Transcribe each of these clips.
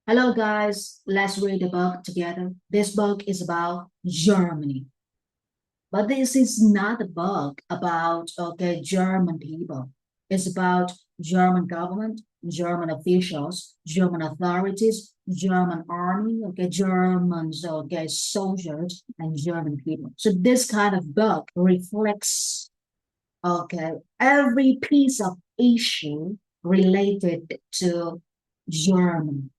Hello, guys. Let's read the book together. This book is about Germany. But this is not a book about, German people. It's about German government, German officials, German authorities, German army, Germans, soldiers, and German people. So this kind of book reflects, every piece of issue related to Germany.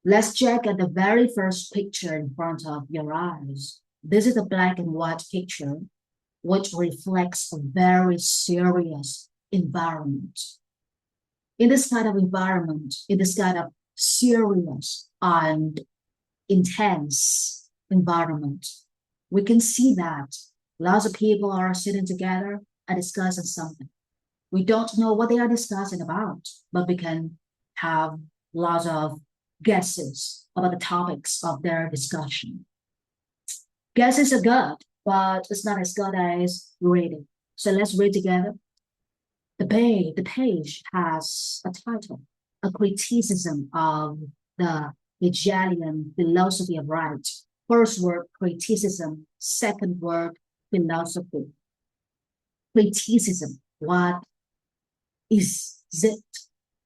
Let's check at the very first picture in front of your eyes. This is a black and white picture which reflects a very serious environment. In this kind of environment, in this kind of serious and intense environment, we can see that lots of people are sitting together and discussing something. We don't know what they are discussing about, but we can have lots of guesses about the topics of their discussion. Guesses are good, but it's not as good as reading. So let's read together. The page has a title, a criticism of the Hegelian philosophy of right. First word, criticism. Second word, philosophy. Criticism. What is it?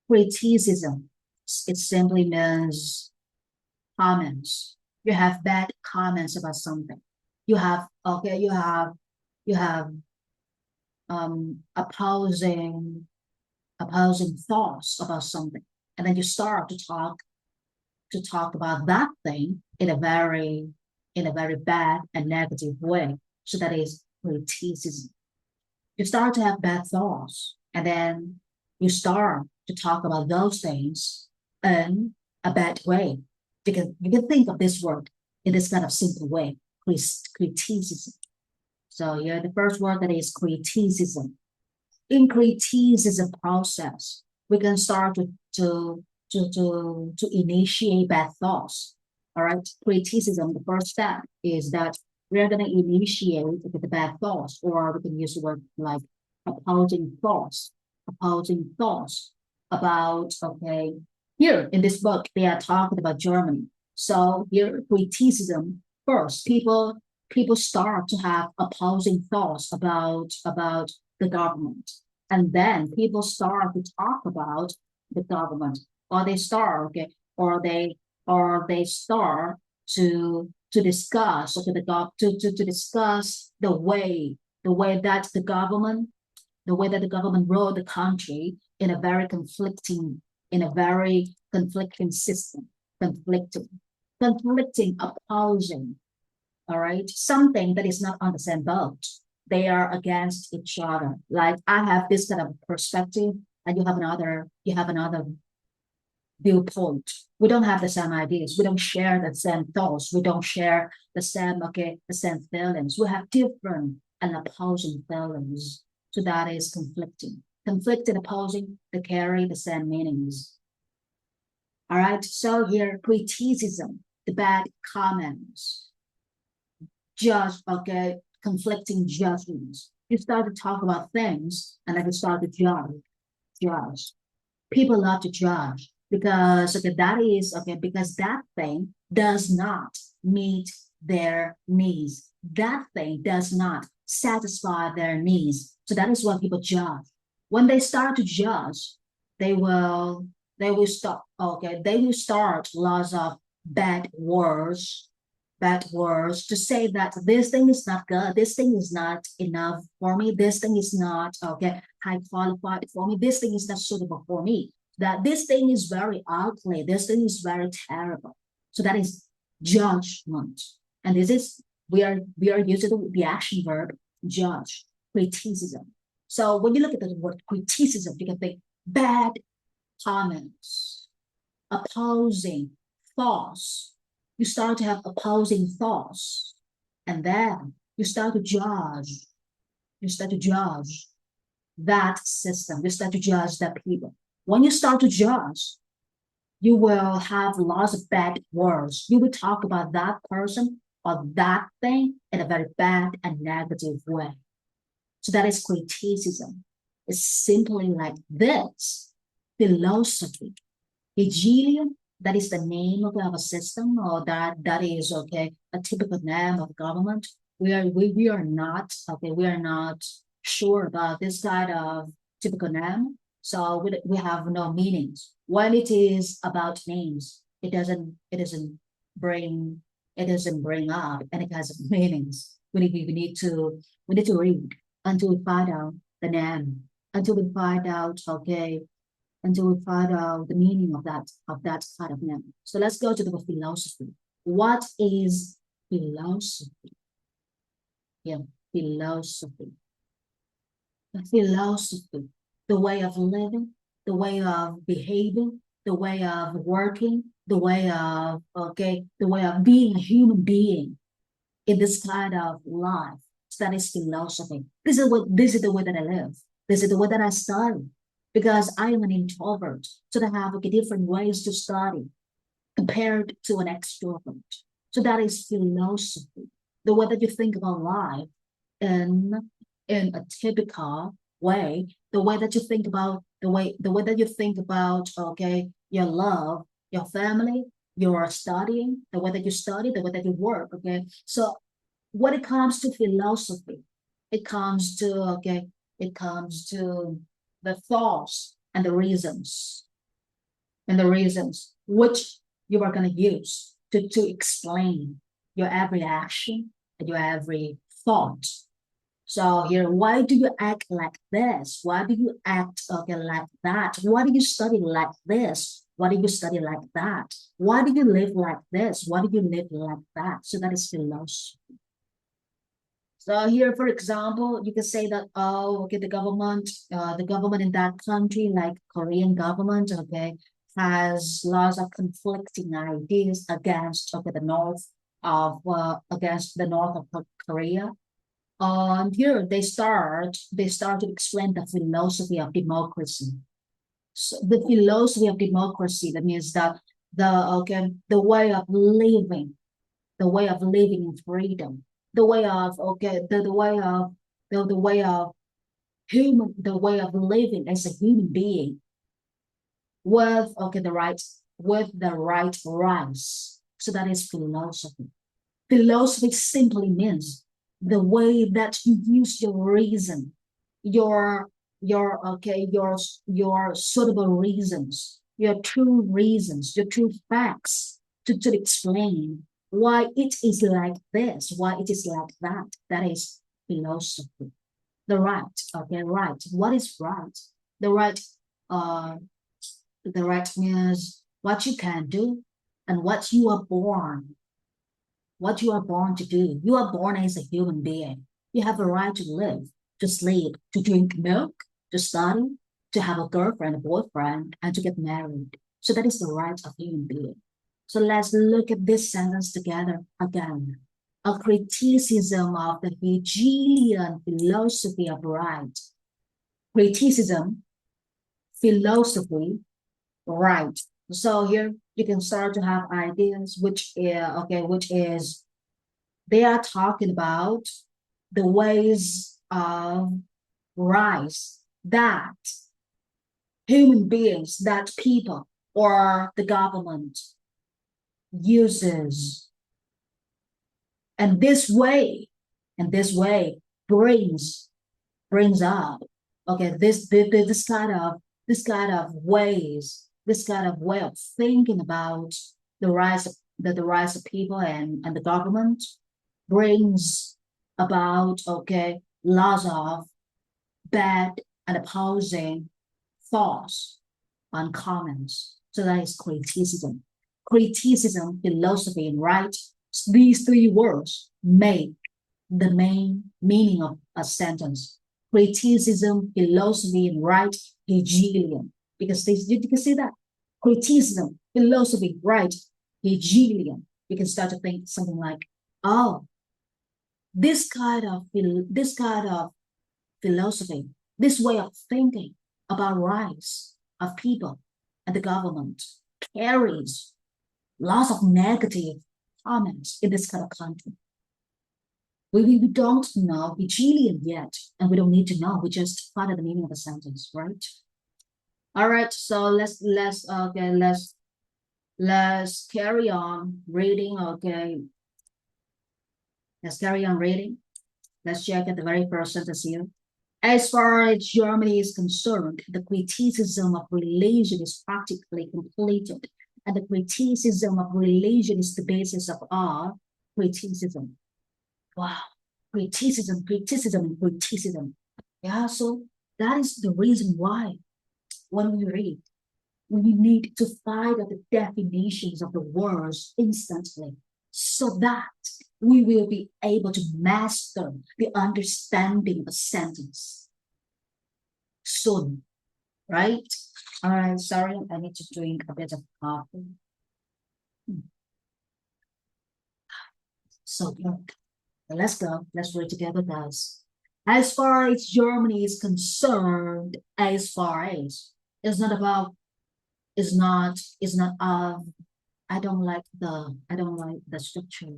Criticism. It simply means comments. You have bad comments about something. You have you have opposing thoughts about something, and then you start to talk about that thing in a very bad and negative way. So that is criticism. You start to have bad thoughts, and then you start to talk about those things in a bad way. You can think of this word in this kind of simple way, criticism. So here, the first word that is criticism. In criticism process, we can start to initiate bad thoughts. All right, criticism. The first step is that we are going to initiate with the bad thoughts, or we can use the word like opposing thoughts, opposing thoughts about here in this book, they are talking about Germany. So here, criticism first. People start to have opposing thoughts about the government, and then people start to talk about the government, or they start or they start to discuss to discuss the way that the government ruled the country in a very conflicting system, conflicting, opposing, all right, something that is not on the same boat. They are against each other. Like I have this kind of perspective, and you have another viewpoint. We don't have the same ideas. We don't share the same thoughts. We don't share the same feelings. We have different and opposing feelings. So that is conflicting. Conflicting, opposing, they carry the same meanings. All right. So here, criticism, the bad comments, conflicting judgments. You start to talk about things, and then you start to judge. People love to judge because because that thing does not meet their needs. That thing does not satisfy their needs. So that is why people judge. When they start to judge, they will they will start lots of bad words to say that this thing is not good, this thing is not enough for me, this thing is not high qualified for me, this thing is not suitable for me, that this thing is very ugly, this thing is very terrible. So that is judgment. And this is we are using the action verb judge, criticism. So when you look at the word criticism, you can think bad comments, opposing thoughts. You start to have opposing thoughts, and then you start to judge. You start to judge that system. You start to judge that people. When you start to judge, you will have lots of bad words. You will talk about that person or that thing in a very bad and negative way. So that is criticism. It's simply like this philosophy. Hegelian that is the name of a system, or that is okay a typical name of government. We are not okay. We are not sure about this kind of typical name, so we have no meanings. When it is about names, bring it doesn't bring up any kinds of meanings. We need to read until we find out the name, until we find out okay until we find out the meaning of that kind of name. So let's go to the philosophy. What is philosophy? Yeah, philosophy. The philosophy, the way of living, the way of behaving, the way of working, the way of the way of being a human being in this kind of life. So that is philosophy. This is the way that I live. This is the way that I study. Because I am an introvert, so I have different ways to study compared to an extrovert. So that is philosophy. The way that you think about life in a typical way, the way that you think about the way that you think about your love, your family, your studying, the way that you study, the way that you work. Okay. So when it comes to philosophy, it comes to it comes to the thoughts and the reasons which you are going to use to explain your every action and your every thought. So here, why do you act like this? Why do you act like that? Why do you study like this? Why do you study like that? Why do you live like this? Why do you live like that? So that is philosophy. So here, for example, you can say that, oh, okay, the government in that country, like Korean government, okay, has lots of conflicting ideas against the north of Korea. And here they start to explain the philosophy of democracy. So the philosophy of democracy, that means that the way of living, in freedom, the way of the way of the way of living as a human being with the right rights. So that is philosophy. Philosophy simply means the way that you use your reason, your your suitable reasons, your true reasons, your true facts to explain why it is like this, why it is like that. That is philosophy. The right, right. What is right? The right, uh, the right means what you can do and what you are born to do. You are born as a human being. You have a right to live, to sleep, to drink milk, to study, to have a girlfriend, a boyfriend, and to get married. So that is the right of human being. So let's look at this sentence together again. A criticism of the Hegelian philosophy of right. Criticism, philosophy, right. So here you can start to have ideas which is they are talking about the ways of rise that human beings, that people or the government uses. And this way brings up this kind of this kind of way of thinking about the rise of people and the government brings about lots of bad and opposing thoughts and comments. So that is criticism. Criticism, philosophy, and right. These three words make the main meaning of a sentence. Criticism, philosophy, and right, Hegelian. Because you can see that. Criticism, philosophy, right, Hegelian. You can start to think something like, oh, this kind of philosophy, this way of thinking about rights of people and the government carries lots of negative comments in this kind of country. We don't know Hegelian yet, and we don't need to know. We just find out the meaning of a sentence, right? All right, so let's Let's carry on reading. Okay. Let's carry on reading. Let's check at the very first sentence here. As far as Germany is concerned, the criticism of religion is practically completed, and the criticism of religion is the basis of all criticism. Wow, criticism, criticism, criticism. Yeah, so that is the reason why when we read, we need to find out the definitions of the words instantly so that we will be able to master the understanding of a sentence soon, right? All right, sorry, I need to drink a bit of coffee. So good. Let's go. Let's read together, guys. As far as Germany is concerned, as far as it's not about, it's not I don't like the structure.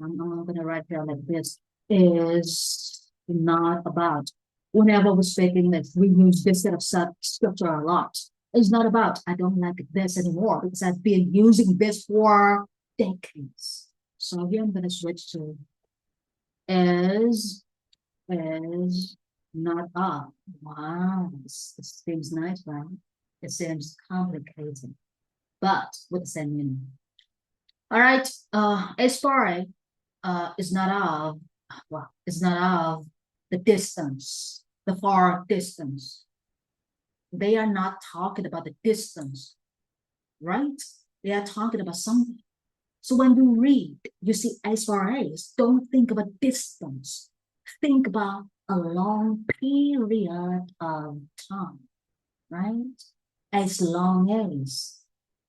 I'm gonna write here like this. Is not about. Whenever we're speaking, like we use this set of structure a lot. It's not about I don't like this anymore because I've been using this for decades. So here I'm gonna switch to is not up. Wow, this seems nice, right? It seems complicated, but with the same meaning. All right. As far as is not of, well, it's not of the distance, the far distance. They are not talking about the distance, right? They are talking about something. So when you read, you see as far as, don't think about distance. Think about a long period of time, right? As long as,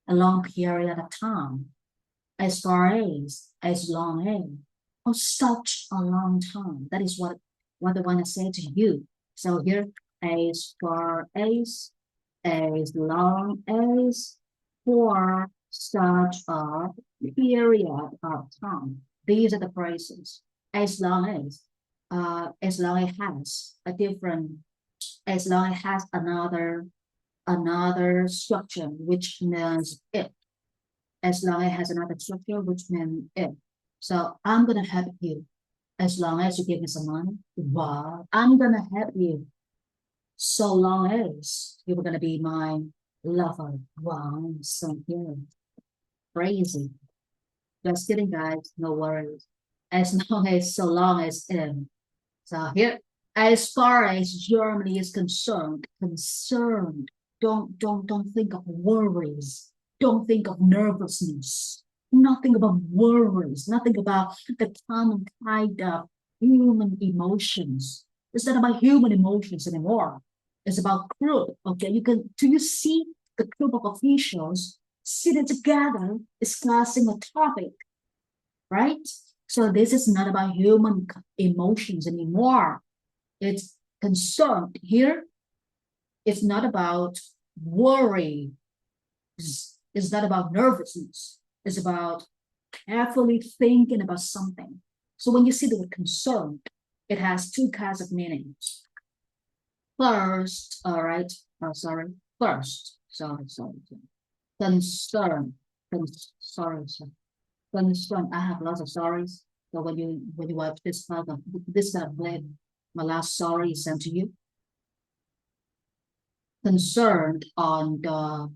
a long period of time. As far as long as, for such a long time. That is what I want to say to you. So here, as far as long as, for such a period of time. These are the phrases. As long as it has a different, as long as it has another structure, which means it. As long as it has another structure, which means it. So I'm gonna help you as long as you give me some money. Wow, I'm gonna help you so long as you're gonna be my lover. Wow, so good. Crazy. Just kidding, guys. No worries. As long as, so long as in. So here, as far as Germany is concerned, don't think of worries. Don't think of nervousness. Nothing about worries. Nothing about the common kind of human emotions. It's not about human emotions anymore. It's about group. Okay, do you see the group of officials sitting together discussing a topic, right? So this is not about human emotions anymore. It's concerned here. It's not about worry. It's not about nervousness. It's about carefully thinking about something. So when you see the word concerned, it has two kinds of meanings. First, all right. Oh, sorry. First, sorry. Concern. Sorry. Concern. I have lots of sorries. So when you watch this kind of my last sorry is sent to you. Concerned on the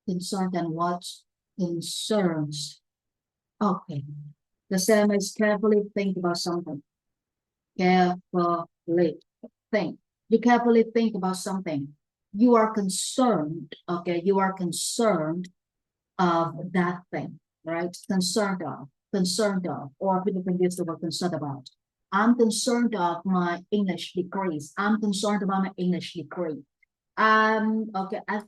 concerned and what concerns. Okay. The same as carefully think about something. Carefully think. You carefully think about something. You are concerned, okay? You are concerned of that thing, right? Concerned of, or people can use the word concerned about. I'm concerned of my English degrees. I'm concerned about my English degree. Okay, I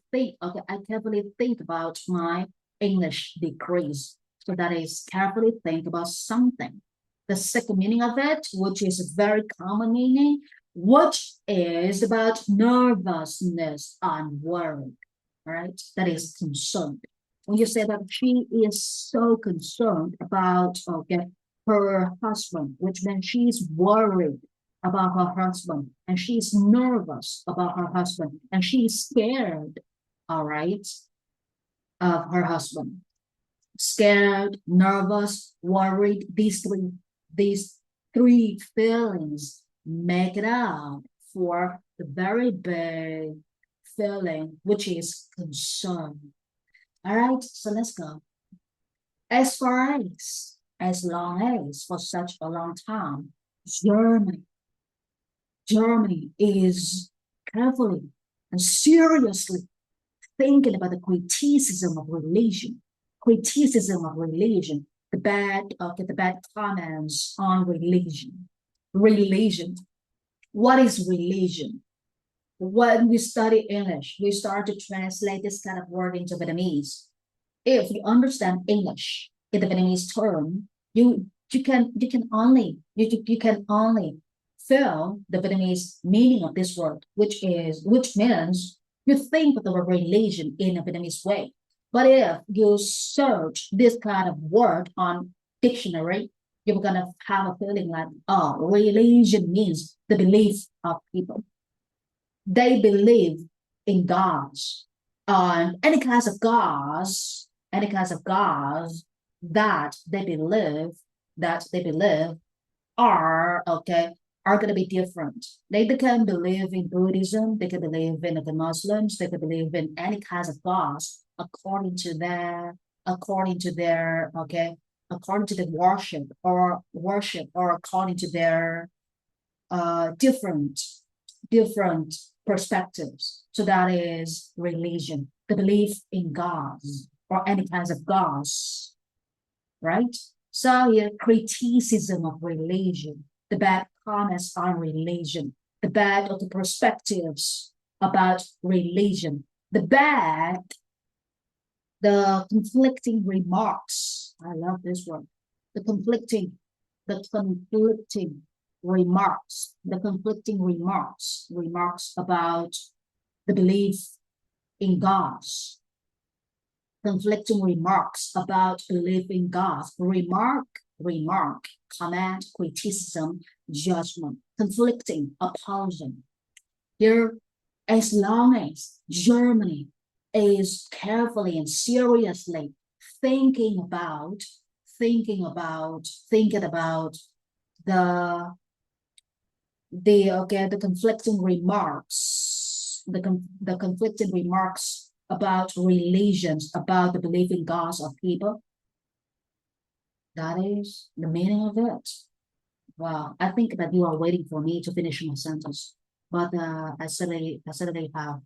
carefully think about my English degrees. So that is carefully think about something. The second meaning of it, which is a very common meaning, which is about nervousness and worry, right? That is concerned. When you say that she is so concerned about, okay, her husband, which means she's worried about her husband and she's nervous about her husband and she's scared, all right? of her husband. Scared, nervous, worried, these three feelings make it out for the very big feeling, which is concern. All right, so let's go. As far as long as, for such a long time, Germany is carefully and seriously thinking about the criticism of religion, the bad comments on religion. Religion. What is religion? When we study English, we start to translate this kind of word into Vietnamese. If you understand English in the Vietnamese term, you can only feel the Vietnamese meaning of this word, which means you think of the word religion in a Vietnamese way. But if you search this kind of word on dictionary, you're gonna have a feeling like, oh, religion means the belief of people. They believe in gods, any kinds of gods that they believe are going to be different. They can believe in Buddhism, they can believe in the Muslims, they can believe in any kinds of gods according to their according to their worship or according to their different perspectives. So that is religion, the belief in gods or any kinds of gods, right? So here, criticism of religion, the bad comments on religion, the bad of the perspectives about religion, the conflicting remarks. I love this word. The conflicting remarks, remarks about the belief in gods, conflicting remarks about belief in God. Remark, comment, criticism, judgment, conflicting, opposing. Here, as long as Germany is carefully and seriously thinking about the conflicting remarks, the conflicting remarks about religions, about the belief in gods of people. That is the meaning of it. Wow, I think that you are waiting for me to finish my sentence, but I suddenly have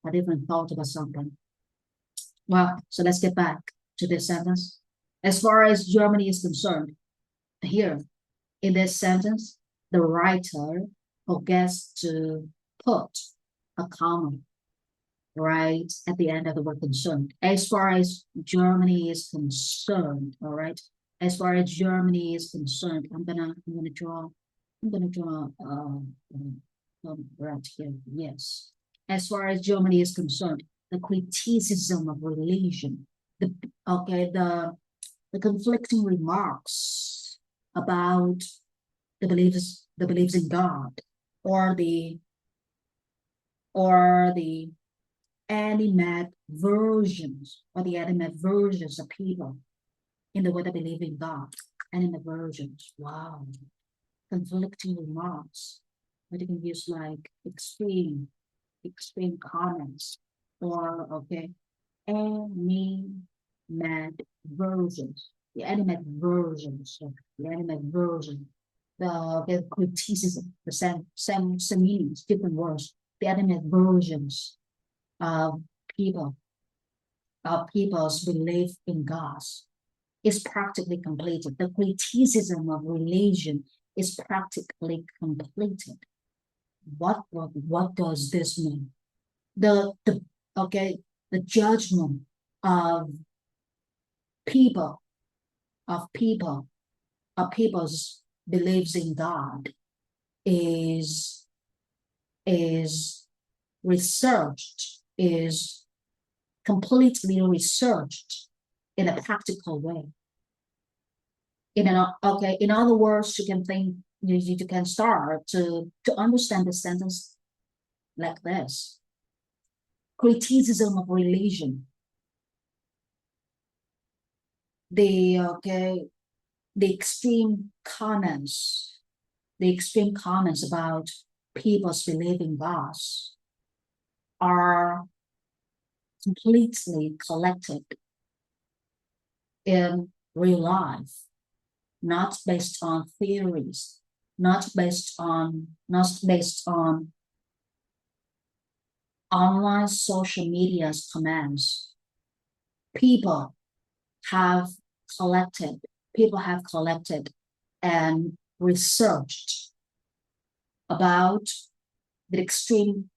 a different thought about something. Well, so let's get back to this sentence. As far as Germany is concerned, here in this sentence, the writer forgets to put a comma right at the end of the word concerned. As far as Germany is concerned, all right. As far as Germany is concerned, I'm gonna draw right here. Yes. As far as Germany is concerned, the criticism of religion, the conflicting remarks about the beliefs in God, or the animate versions of people in the way they believe in God. Animate versions. Wow. Conflicting remarks. But you can use like extreme comments, or animate versions. The animate versions. The criticism, the same meanings, different words. The animate versions of people's belief in God is practically completed. The criticism of religion is practically completed. What does this mean? The judgment of people's beliefs in God is researched, is completely researched in a practical way. In other words, you can start to understand the sentence like this. Criticism of religion the the extreme comments, about people's believing gods are completely collected in real life, not based on theories, not based on online social media's comments. People have collected, and researched about the extreme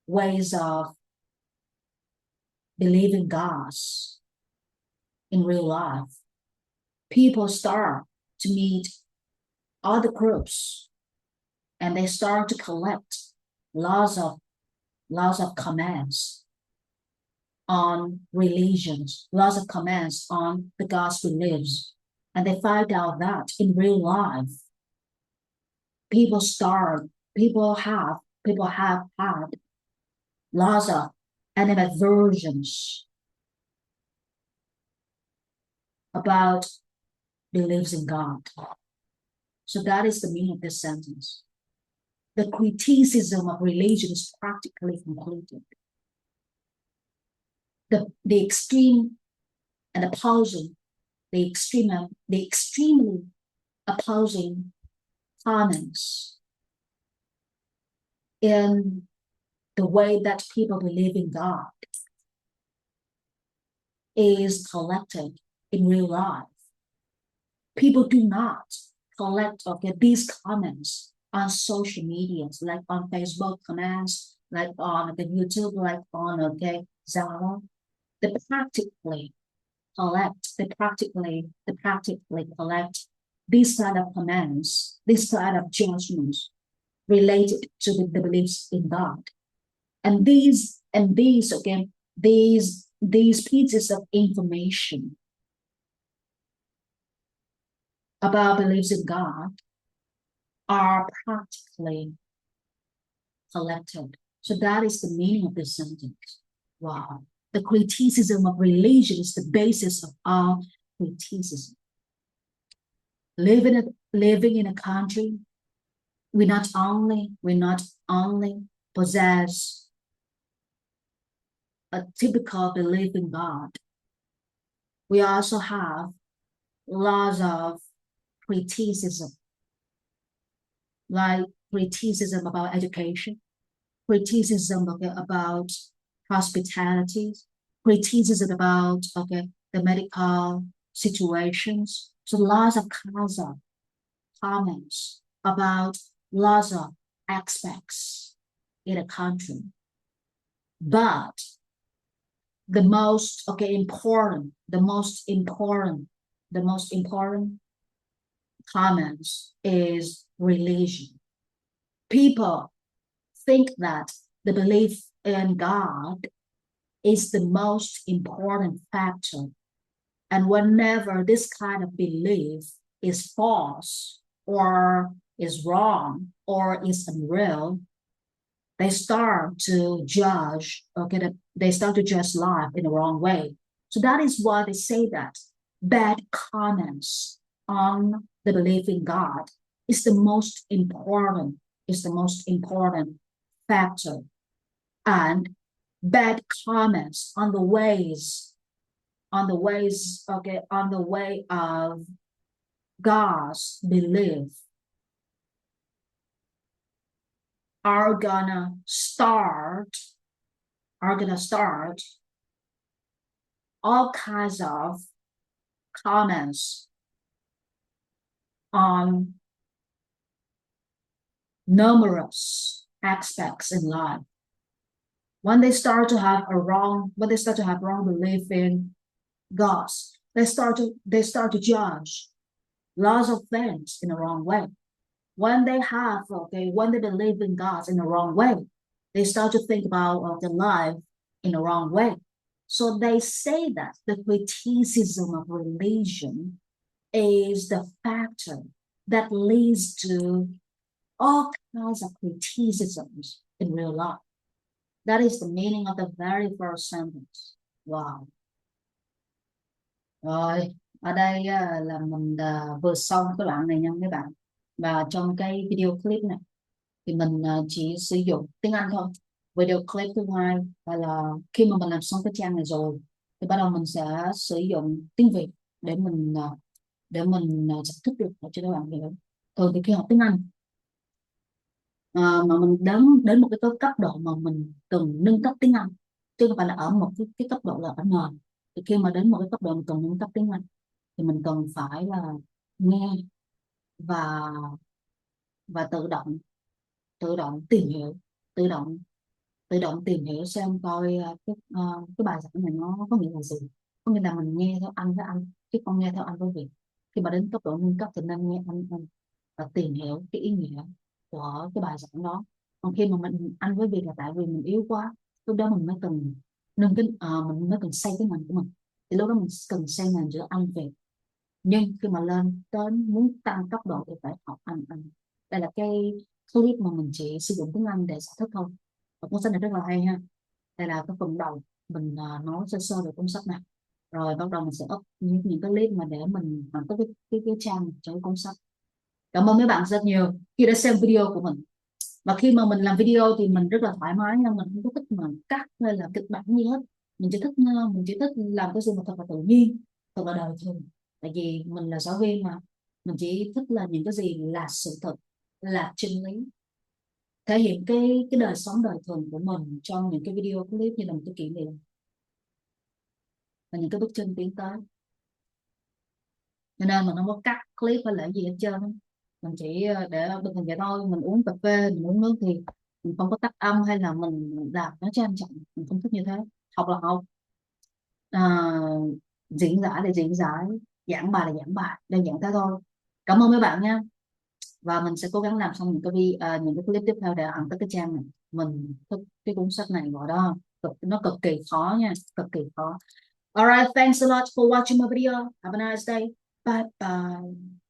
ways of believing gods in real life. People start to meet other groups and they start to collect lots of comments on religions, lots of comments on the gods beliefs, and they find out that in real life, people have had lots of animadversions about beliefs in God. So that is the meaning of this sentence. The criticism of religion is practically concluded. The extreme and opposing, the extremely opposing comments in the way that people believe in God is collected in real life. People do not collect or get these comments on social media, like on Facebook comments, like on the YouTube, like on Zara. They practically collect these kind of comments, this kind of judgments related to the beliefs in God. And these pieces of information about beliefs in God are practically collected. So that is the meaning of this sentence. Wow. The criticism of religion is the basis of all criticism. Living in a country, we not only possess a typical belief in God, we also have lots of criticism, like criticism about education, criticism about hospitality, criticism about the medical situations. So lots of comments about lots of aspects in a country. But the most important comments is religion. People think that the belief in God is the most important factor. And whenever this kind of belief is false or is wrong or is unreal, they start to judge life in the wrong way. So that is why they say that bad comments on the belief in God is the most important factor. And bad comments on the way of God's belief are gonna start all kinds of comments on numerous aspects in life. When they start to have wrong belief in God, they start to judge lots of things in the wrong way. When they believe in God in the wrong way, they start to think about the life in the wrong way. So they say that the criticism of religion is the factor that leads to all kinds of criticisms in real life. That is the meaning of the very first sentence. Wow. Rồi, ở đây là mình vừa xong cái đoạn này nha mấy bạn. Và trong cái video clip này thì mình chỉ sử dụng tiếng Anh thôi. Video clip thứ hai là khi mà mình làm xong cái trang này rồi thì bắt đầu mình sẽ sử dụng tiếng Việt để mình giải thích được cho các bạn hiểu. Thường thì khi học tiếng Anh mà mình đến đến một cái cấp độ mà mình cần nâng cấp tiếng Anh, chứ không phải là ở một cái cấp độ là ở nền. Thì khi mà đến một cái cấp độ mình cần nâng cấp tiếng Anh thì mình cần phải là nghe và tự động tìm hiểu, tự động tự động tìm hiểu xem coi cái bài giảng này nó có nghĩa là gì. Có nghĩa là mình nghe theo anh với anh chứ không nghe theo anh với Việt. Khi mà đến cấp độ nâng cấp thì nên nghe anh và tìm hiểu cái ý nghĩa của cái bài giảng đó. Còn khi mà mình anh với Việt là tại vì mình yếu quá, lúc đó mình mới cần mình mới cần xây cái nền của mình. Thì lúc đó mình cần xây nền giữa anh Việt, nhưng khi mà lên tới muốn tăng cấp độ thì phải học anh. Đây là cái clip mà mình chỉ sử dụng tiếng Anh để giải thích thôi. Và cuốn sách này rất là hay ha. Đây là cái phần đầu mình nói sơ sơ về cuốn sách này, rồi bắt đầu mình sẽ up những cái clip mà để mình hoàn tất cái trang trong cái cuốn sách. Cảm ơn mấy bạn rất nhiều khi đã xem video của mình. Và khi mà mình làm video thì mình rất là thoải mái nha, mình không có thích mà cắt hay là kịch bản gì hết. Mình chỉ thích làm cái gì mà thật là tự nhiên, thật là đời thường. Tại vì mình là giáo viên mà, mình chỉ thích là những cái gì là sự thật, là chân lý, thể hiện cái đời sống đời thường của mình trong những cái video clip như là một cái kỷ niệm và những cái bước chân tiến tới. Cho nên mình không có cắt clip hay là gì hết trơn á. Mình chỉ để bình thường vậy thôi. Mình uống cà phê, mình uống nước thì mình không có tắt âm hay là mình đạp nó trang trọng, mình không thích như thế. Học là học, à, diễn giải là diễn giải, giảng bài là giảng bài, đơn giản thế thôi. Cảm ơn mấy bạn nha, và mình sẽ cố gắng làm xong những cái clip tiếp theo để hoàn tất cái trang này. Mình thích cái cuốn sách này gọi đó, nó cực kỳ khó nha, cực kỳ khó. Alright, thanks a lot for watching my video. Have a nice day. Bye bye.